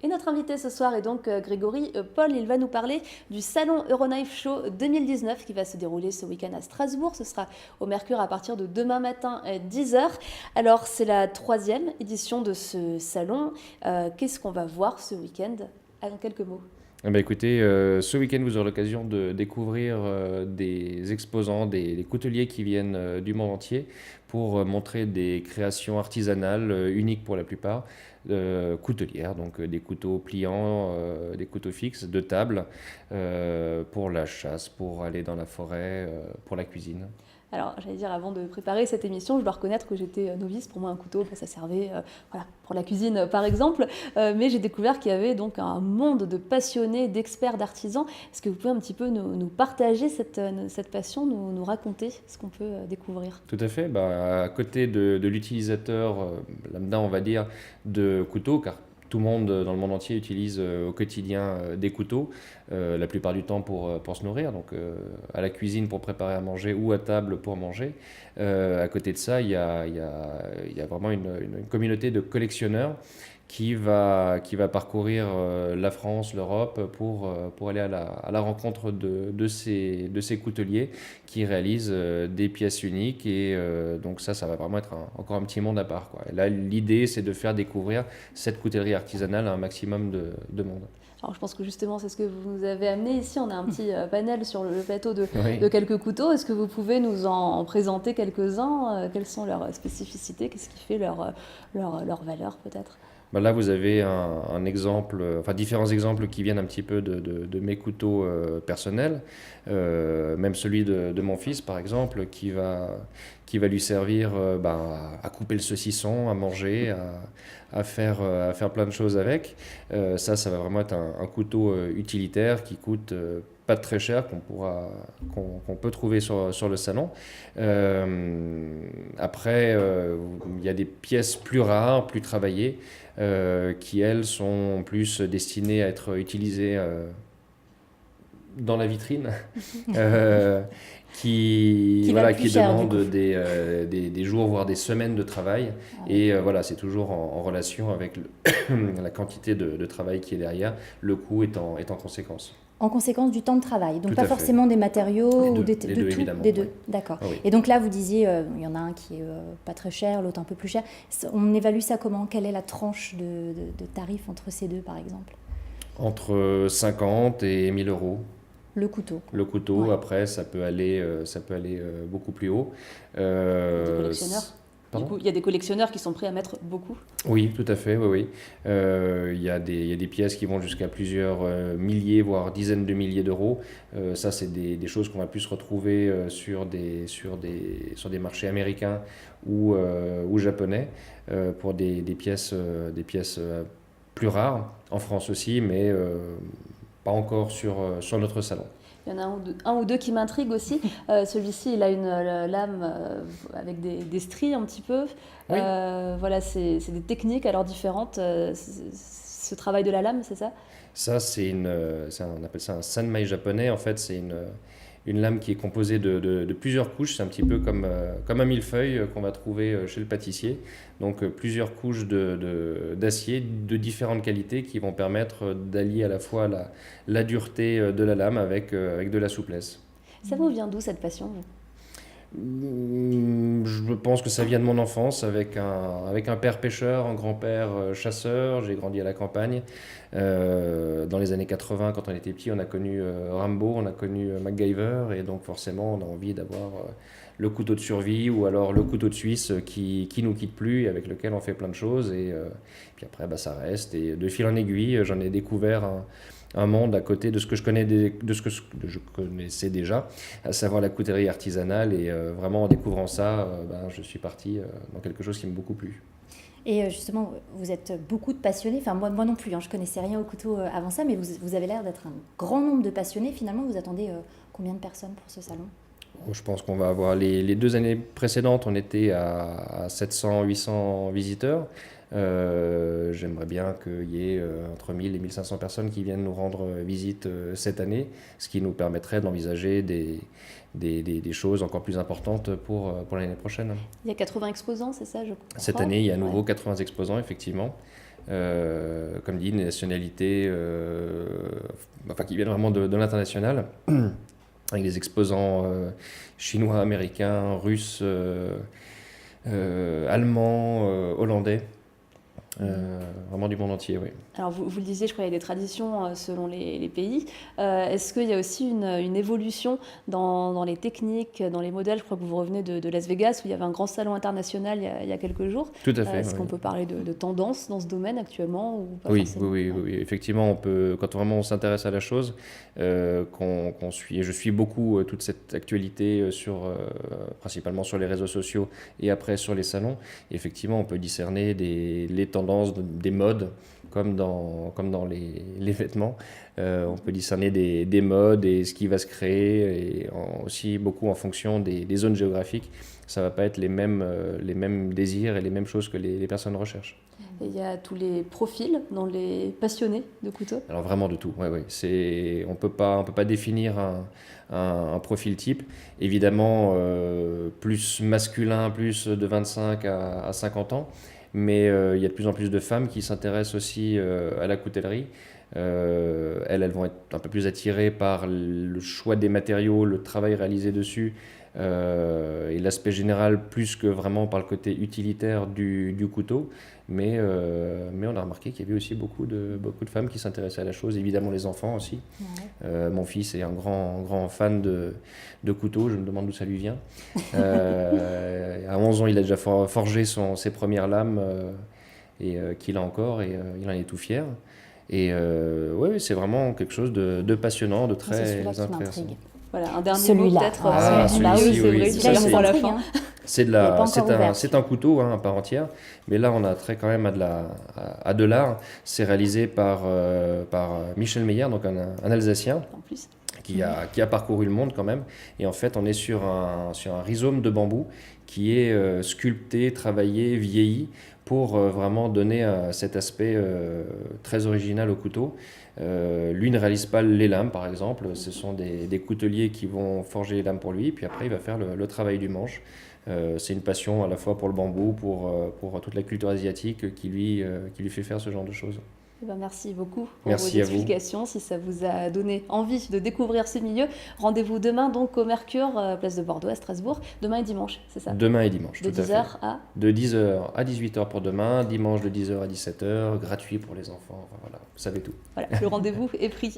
Et notre invité ce soir est donc Grégory Paul. Il va nous parler du salon Euroknife Show 2019 qui va se dérouler ce week-end à Strasbourg. Ce sera au Mercure à partir de demain matin à 10h. Alors c'est la 3e édition de ce salon. Qu'est-ce qu'on va voir ce week-end? En quelques mots. Eh ben écoutez, ce week-end, vous aurez l'occasion de découvrir des exposants, des couteliers qui viennent du monde entier pour montrer des créations artisanales uniques pour la plupart, coutelières, donc des couteaux pliants, des couteaux fixes, de table, pour la chasse, pour aller dans la forêt, pour la cuisine. Alors, j'allais dire, avant de préparer cette émission, je dois reconnaître que j'étais novice. Pour moi, un couteau, ça servait voilà, pour la cuisine, par exemple. Mais j'ai découvert qu'il y avait donc un monde de passionnés, d'experts, d'artisans. Est-ce que vous pouvez un petit peu nous partager cette passion, nous raconter ce qu'on peut découvrir? Tout à fait. Bah, à côté de l'utilisateur lambda, on va dire, de couteaux, car tout le monde dans le monde entier utilise au quotidien des couteaux, la plupart du temps pour se nourrir, donc à la cuisine pour préparer à manger ou à table pour manger. À côté de ça, il y a vraiment une communauté de collectionneurs qui va parcourir la France, l'Europe pour aller à la rencontre de ces couteliers qui réalisent des pièces uniques et donc ça va vraiment être encore un petit monde à part, quoi. Et là, l'idée, c'est de faire découvrir cette coutellerie artisanale à un maximum de monde. Alors je pense que justement c'est ce que vous nous avez amené ici. On a un petit panel sur le plateau de Oui. quelques couteaux. Est-ce que vous pouvez nous en présenter quelques-uns? Quelles sont leurs spécificités? Qu'est-ce qui fait leur valeur peut-être? Bah là, vous avez un exemple, enfin différents exemples qui viennent un petit peu de mes couteaux personnels. Même celui de mon fils, par exemple, qui va lui servir à couper le saucisson, à manger, à faire plein de choses avec. Ça va vraiment être un couteau utilitaire qui coûte pas très cher, qu'on peut trouver sur le salon. Après, il y a des pièces plus rares, plus travaillées, qui elles sont plus destinées à être utilisées dans la vitrine, euh, Qui valent plus qui cher du demandent coup. des jours, voire des semaines de travail. Et voilà, c'est toujours en relation avec la quantité de travail qui est derrière, le coût est en conséquence. En conséquence du temps de travail. Donc Tout pas à fait. forcément des matériaux Les ou deux, de les deux tout, évidemment. des deux. Oui. D'accord. Ah oui. Et donc là, vous disiez, il y en a un qui est pas très cher, l'autre un peu plus cher. On évalue ça comment? Quelle est la tranche de tarif entre ces deux, par exemple? Entre 50 et 1000 euros. Le couteau. Le couteau, Ouais. après, ça peut aller beaucoup plus haut. Des collectionneurs. Du Pardon? coup, il y a des collectionneurs qui sont prêts à mettre beaucoup. Oui, tout à fait, oui, oui. Il y a des pièces qui vont jusqu'à plusieurs milliers, voire dizaines de milliers d'euros. Ça, c'est des choses qu'on va plus retrouver sur des marchés américains ou japonais pour des pièces plus rares, en France aussi, mais pas encore sur notre salon. Il y en a un ou deux qui m'intriguent aussi. Celui-ci, il a une lame avec des stries un petit peu. Oui. Voilà, c'est des techniques alors différentes. Ce travail de la lame, c'est ça? Ça, on appelle ça un sanmai japonais. En fait, c'est une lame qui est composée de plusieurs couches. C'est un petit peu comme un millefeuille qu'on va trouver chez le pâtissier. Donc, plusieurs couches d'acier de différentes qualités qui vont permettre d'allier à la fois la dureté de la lame avec de la souplesse. Ça vous vient d'où cette passion, vous? Je pense que ça vient de mon enfance avec un père pêcheur, un grand-père chasseur. J'ai grandi à la campagne. Dans les années 80, quand on était petit, on a connu Rambo, on a connu MacGyver, et donc forcément on a envie d'avoir le couteau de survie ou alors le couteau de Suisse qui nous quitte plus et avec lequel on fait plein de choses. Et puis après, ça reste. Et de fil en aiguille, j'en ai découvert un monde à côté de ce que je connaissais déjà, à savoir la coutellerie artisanale. Et vraiment en découvrant ça, je suis parti dans quelque chose qui m'a beaucoup plu. Et justement, vous êtes beaucoup de passionnés. Enfin, moi non plus, hein, je connaissais rien au couteau avant ça, mais vous avez l'air d'être un grand nombre de passionnés. Finalement, vous attendez combien de personnes pour ce salon? Je pense qu'on va avoir les 2 années précédentes, on était à 700-800 visiteurs. J'aimerais bien qu'il y ait entre 1000 et 1500 personnes qui viennent nous rendre visite cette année, ce qui nous permettrait d'envisager des choses encore plus importantes pour l'année prochaine. Il y a 80 exposants, c'est ça, je crois? Cette année, il y a à nouveau Ouais. 80 exposants, effectivement. comme dit, des nationalités qui viennent vraiment de l'international, avec des exposants chinois, américains, russes, allemands, hollandais. Vraiment du monde entier, oui. Alors vous le disiez, je crois qu'il y a des traditions selon les pays. Est-ce qu'il y a aussi une évolution dans les techniques, dans les modèles? Je crois que vous revenez de Las Vegas où il y avait un grand salon international il y a quelques jours. Tout à fait. Est-ce qu'on peut parler de tendance dans ce domaine actuellement ou pas Oui, forcément? oui. Effectivement, on peut, quand vraiment on s'intéresse à la chose, qu'on suit, et je suis beaucoup toute cette actualité principalement sur les réseaux sociaux et après sur les salons. Et effectivement, on peut discerner les tendances, des modes, comme dans les vêtements. On peut discerner des modes et ce qui va se créer, et aussi beaucoup en fonction des zones géographiques. Ça ne va pas être les mêmes désirs et les mêmes choses que les personnes recherchent. Et il y a tous les profils dans les passionnés de couteaux? Alors vraiment de tout, ouais. On peut pas définir un profil type. Évidemment, plus masculin, plus de 25 à 50 ans. Mais il y a de plus en plus de femmes qui s'intéressent aussi à la coutellerie. Elles vont être un peu plus attirées par le choix des matériaux, le travail réalisé dessus, et l'aspect général plus que vraiment par le côté utilitaire du couteau. Mais on a remarqué qu'il y avait aussi beaucoup de femmes qui s'intéressaient à la chose, évidemment les enfants aussi. Ouais. Mon fils est un grand fan de couteaux, je me demande d'où ça lui vient. À 11 ans, il a déjà forgé ses premières lames, qu'il a encore, et il en est tout fier. Et ouais, c'est vraiment quelque chose de passionnant, de très intéressant. Voilà, un dernier mot peut-être. Celui-ci, oui. C'est la fin. C'est un couteau à part entière, mais là on a trait quand même à de l'art. C'est réalisé par Michel Meyer, donc un Alsacien, en plus, qui a parcouru le monde quand même. Et en fait, on est sur un rhizome de bambou qui est sculpté, travaillé, vieilli, pour vraiment donner cet aspect très original au couteau. Lui ne réalise pas les lames, par exemple. Ce sont des couteliers qui vont forger les lames pour lui, puis après il va faire le travail du manche. C'est une passion à la fois pour le bambou, pour toute la culture asiatique qui lui fait faire ce genre de choses. Eh ben, merci beaucoup pour vos explications. Si ça vous a donné envie de découvrir ce milieu, rendez-vous demain donc au Mercure, place de Bordeaux à Strasbourg, demain et dimanche, c'est ça? Demain et dimanche, de tout à 10h fait. à De 10h à 18h pour demain, dimanche de 10h à 17h, gratuit pour les enfants, enfin, voilà, vous savez tout. Voilà, le rendez-vous est pris.